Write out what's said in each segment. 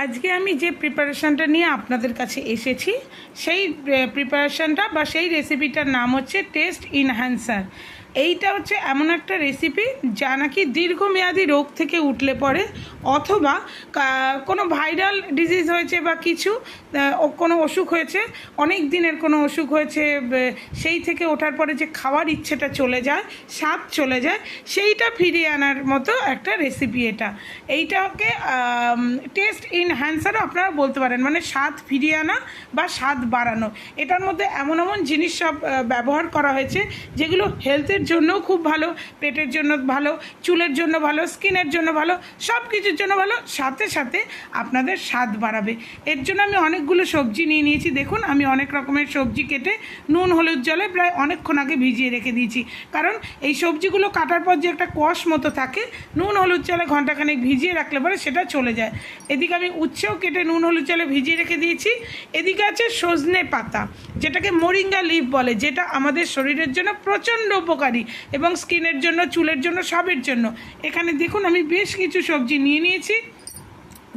আজকে আমি যে প্রিপারেশানটা নিয়ে আপনাদের কাছে এসেছি সেই প্রিপারেশানটা বা সেই রেসিপিটার নাম হচ্ছে টেস্ট ইনহ্যান্সার। এইটা হচ্ছে এমন একটা রেসিপি যা নাকি দীর্ঘমেয়াদী রোগ থেকে উঠলে পরে অথবা কোনো ভাইরাল ডিজিজ হয়েছে বা কিছু কোনো অসুখ হয়েছে, অনেক দিনের কোনো অসুখ হয়েছে, সেই থেকে ওঠার পরে যে খাওয়ার ইচ্ছেটা চলে যায়, স্বাদ চলে যায়, সেইটা ফিরিয়ে আনার মতো একটা রেসিপি এটা। এইটাকে টেস্ট ইনহ্যান্সারও আপনারা বলতে পারেন, মানে স্বাদ ফিরিয়ে আনা বা স্বাদ বাড়ানো। এটার মধ্যে এমন এমন জিনিস সব ব্যবহার করা হয়েছে যেগুলো হেলথের জন্যও খুব ভালো, পেটের জন্য ভালো, চুলের জন্য ভালো, স্কিনের জন্য ভালো, সব কিছুর জন্য ভালো, সাথে সাথে আপনাদের স্বাদ বাড়াবে। এর জন্য আমি অনেকগুলো সবজি নিয়ে নিয়েছি। দেখুন, আমি অনেক রকমের সবজি কেটে নুন হলুদ জলে প্রায় অনেকক্ষণ আগে ভিজিয়ে রেখে দিয়েছি, কারণ এই সবজিগুলো কাটার পর যে একটা কষ মতো থাকে, নুন হলুদ জলে ঘন্টাখানেক ভিজিয়ে রাখলে পরে সেটা চলে যায়। এদিকে আমি উচ্ছেও কেটে নুন হলুদ জলে ভিজিয়ে রেখে দিয়েছি। এদিকে আছে সজনে পাতা, যেটাকে মোরিঙ্গা লিফ বলে, যেটা আমাদের শরীরের জন্য প্রচণ্ড উপকারী এবং স্কিনের জন্য, চুলের জন্য, সবের জন্য। এখানে দেখুন আমি বেশ কিছু সবজি নিয়ে নিয়েছি,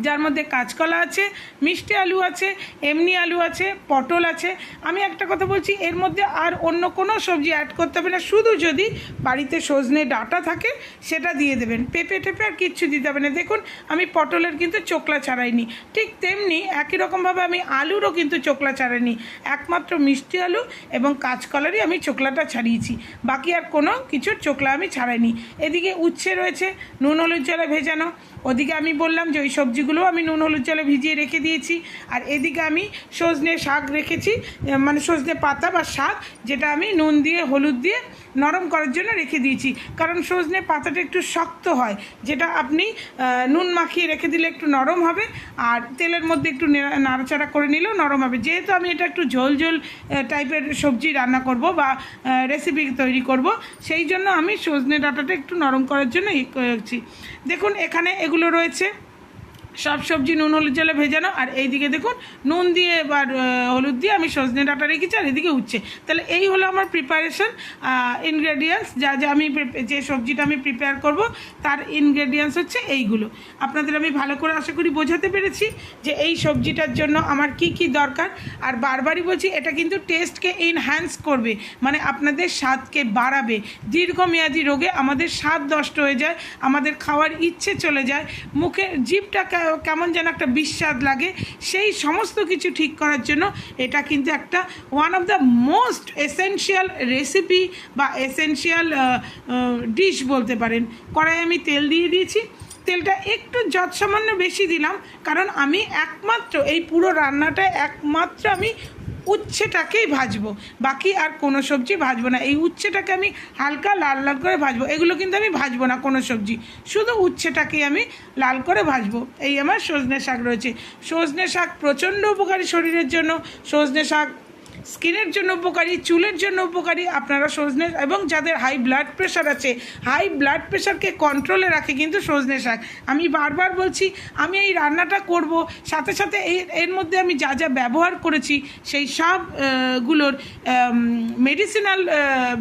যার মধ্যে কাঁচকলা আছে, মিষ্টি আলু আছে, এমনি আলু আছে, পটল আছে। আমি একটা কথা বলছি, এর মধ্যে আর অন্য কোনো সবজি অ্যাড করতে হবে না, শুধু যদি বাড়িতে সজনে ডাঁটা থাকে সেটা দিয়ে দেবেন। পেঁপে টেপে আর কিচ্ছু দিতে হবে না। দেখুন, আমি পটলের কিন্তু চোকলা ছাড়াইনি, ঠিক তেমনি একই রকমভাবে আমি আলুরও কিন্তু চোকলা ছাড়াইনি, একমাত্র মিষ্টি আলু এবং কাঁচকলারই আমি চোকলাটা ছাড়িয়েছি, বাকি আর কোনো কিছুর চোকলা আমি ছাড়াইনি। এদিকে উচ্ছে রয়েছে নুন হলুদ জলে ভেজানো, ওদিকে আমি বললাম যে ওই সবজিগুলো আমি নুন হলুদ জলে ভিজিয়ে রেখে দিয়েছি। আর এদিকে আমি সজনে শাক রেখেছি, মানে সজনে পাতা বা শাক, যেটা আমি নুন দিয়ে হলুদ দিয়ে নরম করার জন্য রেখে দিয়েছি, কারণ সজনে পাতাটা একটু শক্ত হয়, যেটা আপনি নুন মাখিয়ে রেখে দিলে একটু নরম হবে, আর তেলের মধ্যে একটু নাড়াচাড়া করে নিলেও নরম হবে। যেহেতু আমি এটা একটু ঝোল ঝোল টাইপের সবজি রান্না করব বা রেসিপি তৈরি করব, সেই জন্য আমি সজনে ডাঁটাটা একটু নরম করার জন্য করছি। দেখুন, এখানে এগুলো রয়েছে সব সবজি নুন হলুদ জলে ভেজানো, আর এইদিকে দেখুন নুন দিয়ে এবার হলুদ দিয়ে আমি সজনে ডাঁটা রেখেছি, আর এদিকে উচ্ছে। তাহলে এই হলো আমার প্রিপারেশন ইনগ্রেডিয়েন্টস, যা যা আমি যে সবজিটা আমি প্রিপেয়ার করব তার ইনগ্রেডিয়েন্টস হচ্ছে এইগুলো। আপনাদের আমি ভালো করে আশা করি বোঝাতে পেরেছি যে এই সবজিটার জন্য আমার কি কি দরকার। আর বারবারই বলছি, এটা কিন্তু টেস্টকে এনহ্যান্স করবে, মানে আপনাদের স্বাদকে বাড়াবে। দীর্ঘমেয়াদী রোগে আমাদের স্বাদ নষ্ট হয়ে যায়, আমাদের খাওয়ার ইচ্ছে চলে যায়, মুখে জিভটা কেমন যেন একটা বিস্বাদ লাগে, সেই সমস্ত কিছু ঠিক করার জন্য এটা কিন্তু একটা one of the most essential recipe বা এসেনশিয়াল ডিশ বলতে পারেন। কড়াই আমি তেল দিয়ে দিয়েছি, তেলটা একটু যৎসামান্য বেশি দিলাম, কারণ আমি একমাত্র এই পুরো রান্নাটায় একমাত্র আমি উচ্ছেটাকেই ভাজবো, বাকি আর কোনো সবজি ভাজবো না। এই উচ্ছেটাকে আমি হালকা লাল লাল করে ভাজবো, এগুলো কিন্তু আমি ভাজবো না কোনো সবজি, শুধু উচ্ছেটাকেই আমি লাল করে ভাজবো। এই আমার সজনে শাক রয়েছে। সজনে শাক প্রচণ্ড উপকারী শরীরের জন্য, সজনে শাক স্কিনের জন্য উপকারী, চুলের জন্য উপকারী। আপনারা সজনে, এবং যাদের হাই ব্লাড প্রেশার আছে, হাই ব্লাড প্রেশারকে কন্ট্রোলে রাখে কিন্তু সজনে শাক। আমি বারবার বলছি, আমি এই রান্নাটা করব, সাথে সাথে এর মধ্যে আমি যা যা ব্যবহার করেছি সেই সবগুলোর মেডিসিনাল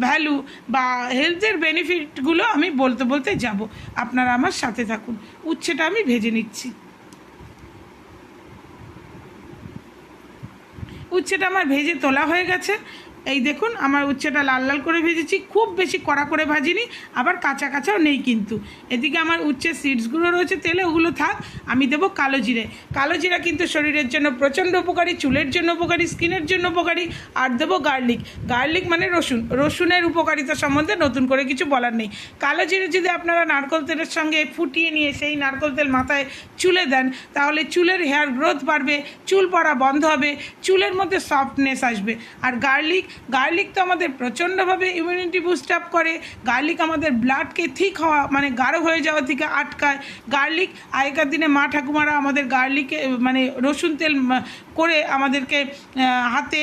ভ্যালু বা হেলথের বেনিফিটগুলো আমি বলতে বলতে যাব। আপনারা আমার সাথে থাকুন। উচ্ছেটা আমি ভেজে নিচ্ছি। উচ্ছেটা আমার ভেজে তোলা হয়ে গেছে। এই দেখুন, আমার উচ্ছেটা লাল লাল করে ভেজেছি, খুব বেশি কড়া করে ভাজিনি, আবার কাঁচা কাঁচাও নেই কিন্তু। এদিকে আমার উচ্ছের সিডসগুলো রয়েছে তেলে, ওগুলো থাক। আমি দেবো কালো জিরে। কালো জিরা কিন্তু শরীরের জন্য প্রচণ্ড উপকারী, চুলের জন্য উপকারী, স্কিনের জন্য উপকারী। আর দেবো গার্লিক। গার্লিক মানে রসুন। রসুনের উপকারিতা সম্বন্ধে নতুন করে কিছু বলার নেই। কালো জিরে যদি আপনারা নারকেল তেলের সঙ্গে ফুটিয়ে নিয়ে সেই নারকেল তেল মাথায় চুলে দেন, তাহলে চুলের হেয়ার গ্রোথ বাড়বে, চুল পড়া বন্ধ হবে, চুলের মধ্যে সফটনেস আসবে। আর গার্লিক তো আমাদের প্রচণ্ডভাবে ইমিউনিটি বুস্ট আপ করে। গার্লিক আমাদের ব্লাডকে ঠিক হওয়া, মানে গাঢ় হয়ে যাওয়া থেকে আটকায়। গার্লিক, আগেকার দিনে মা ঠাকুমারা আমাদের গার্লিকে মানে রসুন তেল করে আমাদেরকে হাতে,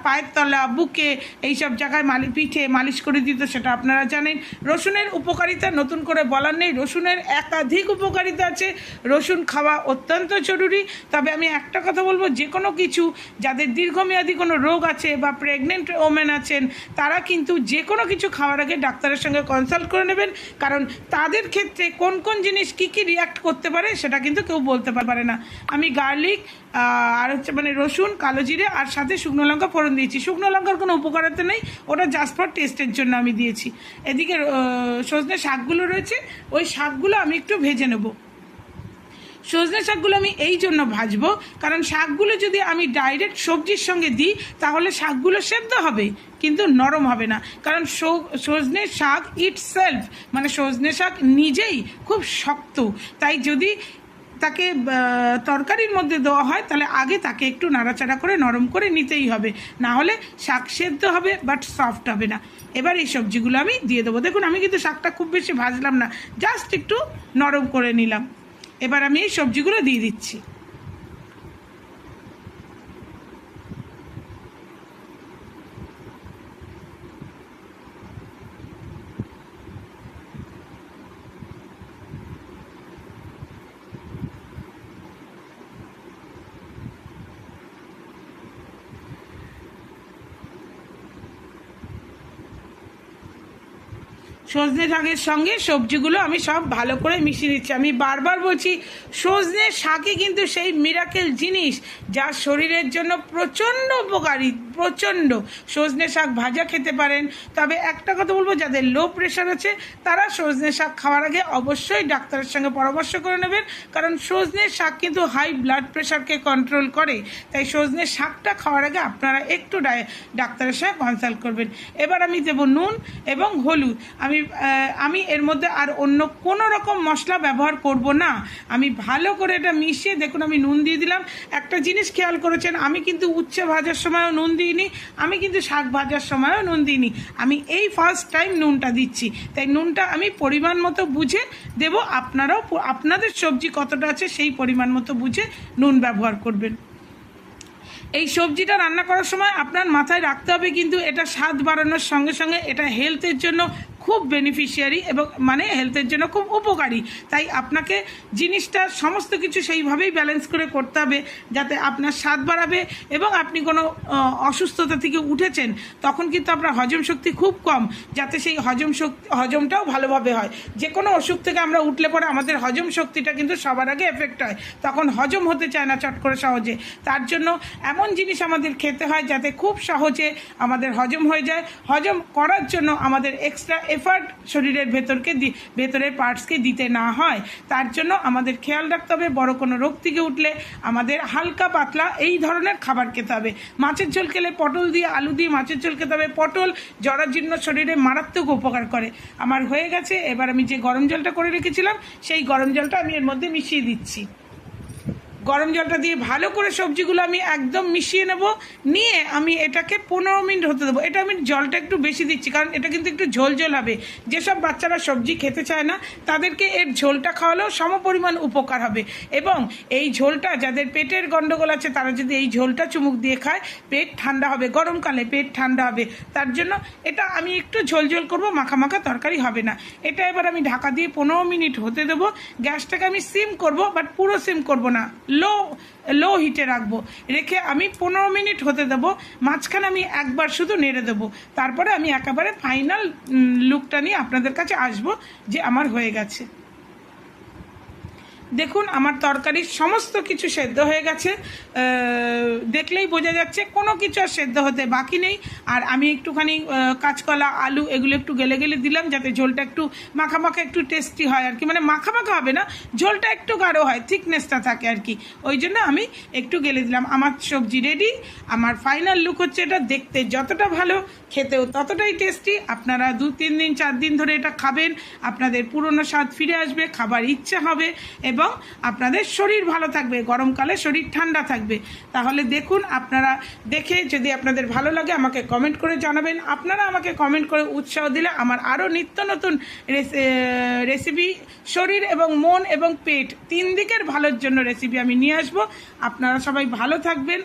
পায়ের তলা, বুকে, এইসব জায়গায় পিঠে মালিশ করে দিত, সেটা আপনারা জানেন। রসুনের উপকারিতা নতুন করে বলার নেই, রসুনের একাধিক উপকারিতা আছে। রসুন খাওয়া অত্যন্ত জরুরি। তবে আমি একটা কথা বলবো, যে কোনো কিছু, যাদের দীর্ঘমেয়াদী কোনো রোগ আছে বা প্রেগনেন্ট ওমেন আছেন তারা কিন্তু যে কোনো কিছু খাওয়ার আগে ডাক্তারের সঙ্গে কনসাল্ট করে নেবেন, কারণ তাদের ক্ষেত্রে কোন কোন জিনিস কী কী রিয়াক্ট করতে পারে সেটা কিন্তু কেউ বলতে পারে না। আমি গার্লিক আর হচ্ছে মানে রসুন, কালো জিরে আর সাথে শুকনো লঙ্কা ফোড়ন দিয়েছি। শুকনো লঙ্কার কোনো উপকারিতা নেই, ওটা জাস্ট ফর টেস্টের জন্য আমি দিয়েছি। এদিকে সজনে শাকগুলো রয়েছে, ওই শাকগুলো আমি একটু ভেজে নেব। সজনে শাকগুলো আমি এই জন্য ভাজবো কারণ শাকগুলো যদি আমি ডাইরেক্ট সবজির সঙ্গে দিই তাহলে শাকগুলো সেদ্ধ হবে কিন্তু নরম হবে না, কারণ সজনে শাক ইটসেলফ মানে সজনে শাক নিজেই খুব শক্ত। তাই যদি তাকে তরকারির মধ্যে দেওয়া হয় তাহলে আগে তাকে একটু নাড়াচাড়া করে নরম করে নিতেই হবে, না হলে শাক সেদ্ধ হবে বাট সফট হবে না। এবার এই সবজিগুলো আমি দিয়ে দেবো। দেখুন আমি কিন্তু শাকটা খুব বেশি ভাজলাম না, জাস্ট একটু নরম করে নিলাম। এবার আমি এই সবজিগুলো দিয়ে দিচ্ছি। সজনে শাকের সঙ্গে সবজিগুলো আমি সব ভালো করে মিশিয়ে দিচ্ছি। আমি বারবার বলছি সজনে শাকে কিন্তু সেই মিরাকেল জিনিস যা শরীরের জন্য প্রচণ্ড উপকারী, প্রচণ্ড। সজনে শাক ভাজা খেতে পারেন, তবে একটা কথা বলবো যাদের লো প্রেশার আছে তারা সজনে শাক খাওয়ার আগে অবশ্যই ডাক্তারের সঙ্গে পরামর্শ করে নেবেন, কারণ সজনে শাক কিন্তু হাই ব্লাড প্রেশারকে কন্ট্রোল করে। তাই সজনে শাকটা খাওয়ার আগে আপনারা একটু ডাক্তারের সঙ্গে কনসাল্ট করবেন। এবার আমি দেবো নুন এবং হলুদ। আমি এর মধ্যে আর অন্য কোনো রকম মশলা ব্যবহার করব না। আমি ভালো করে এটা মিশিয়ে দেখুন আমি নুন দিয়ে দিলাম। একটা জিনিস খেয়াল করেছেন, আমি কিন্তু উচ্ছে ভাজার সময়ও নুন দিইনি, আমি কিন্তু শাক ভাজার সময়ও নুন দিইনি, আমি এই ফার্স্ট টাইম নুনটা দিচ্ছি। তাই নুনটা আমি পরিমাণ মতো বুঝে দেব, আপনারাও আপনাদের সবজি কতটা আছে সেই পরিমাণ মতো বুঝে নুন ব্যবহার করবেন। এই সবজিটা রান্না করার সময় আপনার মাথায় রাখতে হবে কিন্তু এটা স্বাদ বাড়ানোর সঙ্গে সঙ্গে এটা হেলথের জন্য খুব বেনিফিশিয়ারি এবং মানে হেলথের জন্য খুব উপকারী। তাই আপনাকে জিনিসটা সমস্ত কিছু সেইভাবেই ব্যালেন্স করে করতে হবে যাতে আপনার স্বাদ বাড়াবে এবং আপনি কোনো অসুস্থতা থেকে উঠেছেন তখন কিন্তু আপনার হজম শক্তি খুব কম, যাতে সেই হজমটাও ভালোভাবে হয়। যে কোনো অসুখ থেকে আমরা উঠলে পরে আমাদের হজম শক্তিটা কিন্তু সবার আগে এফেক্ট হয়, তখন হজম হতে চায় না চট করে সহজে। তার জন্য এমন জিনিস আমাদের খেতে হয় যাতে খুব সহজে আমাদের হজম হয়ে যায়। হজম করার জন্য আমাদের এক্সট্রা এফার্ট শরীরের ভেতরের পার্টসকে দিতে না হয়। তার জন্য আমাদের খেয়াল রাখতে হবে বড় কোনো রোগ থেকে উঠলে আমাদের হালকা পাতলা এই ধরনের খাবার খেতে হবে। মাছের ঝোল খেলে পটল দিয়ে আলু দিয়ে মাছের ঝোল খেতে হবে। পটল জরাজীর্ণ শরীরে মারাত্মক উপকার করে। আমার হয়ে গেছে, এবার আমি যে গরম জলটা করে রেখেছিলাম সেই গরম জলটা আমি এর মধ্যে মিশিয়ে দিচ্ছি। গরম জলটা দিয়ে ভালো করে সবজিগুলো আমি একদম মিশিয়ে নেব, নিয়ে আমি এটাকে 15 মিনিট হতে দেবো। এটা আমি জলটা একটু বেশি দিচ্ছি কারণ এটা কিন্তু একটু ঝোল ঝোল হবে। যেসব বাচ্চারা সবজি খেতে চায় না তাদেরকে এর ঝোলটা খাওয়ালেও সমপরিমাণ উপকার হবে। এবং এই ঝোলটা যাদের পেটের গন্ডগোল আছে তারা যদি এই ঝোলটা চুমুক দিয়ে খায় পেট ঠান্ডা হবে, গরমকালে পেট ঠান্ডা হবে। তার জন্য এটা আমি একটু ঝোল ঝোল করবো, মাখা মাখা তরকারি হবে না। এটা এবার আমি ঢাকা দিয়ে 15 মিনিট হতে দেবো। গ্যাসটাকে আমি সিম করব, বাট পুরো সিম করব না, লো হিটে রাখবো। রেখে আমি 15 মিনিট হতে দেবো। মাঝখানে আমি একবার শুধু নেড়ে দেবো, তারপরে আমি একেবারে ফাইনাল লুকটা নিয়ে আপনাদের কাছে আসবো যে আমার হয়ে গেছে। দেখুন আমার তরকারির সমস্ত কিছু সেদ্ধ হয়ে গেছে, দেখলেই বোঝা যাচ্ছে কোনো কিছু আর সেদ্ধ হতে বাকি নেই। আর আমি একটুখানি কাঁচকলা আলু এগুলো একটু গেলে গেলে দিলাম যাতে ঝোলটা একটু মাখা মাখা একটু টেস্টি হয় আর কি, মানে মাখা মাখা হবে না, ঝোলটা একটু গাঢ় হয়, থিকনেসটা থাকে আর কি, ওই জন্য আমি একটু গেলে দিলাম। আমার সবজি রেডি। আমার ফাইনাল লুক হচ্ছে এটা, দেখতে যতটা ভালো খেতেও ততটাই টেস্টি। আপনারা 2-3 দিন 4 দিন ধরে এটা খাবেন, আপনাদের পুরনো স্বাদ ফিরে আসবে, খাবার ইচ্ছে হবে এবং আপনাদের শরীর ভালো থাকবে, গরমকালে শরীর ঠান্ডা থাকবে। তাহলে দেখুন আপনারা দেখে যদি আপনাদের ভালো লাগে আমাকে কমেন্ট করে জানাবেন। আপনারা আমাকে কমেন্ট করে উৎসাহ দিলে আমার আরও নিত্য নতুন রেসিপি শরীর এবং মন এবং পেট 3 দিকের ভালোর জন্য রেসিপি আমি নিয়ে আসবো। আপনারা সবাই ভালো থাকবেন।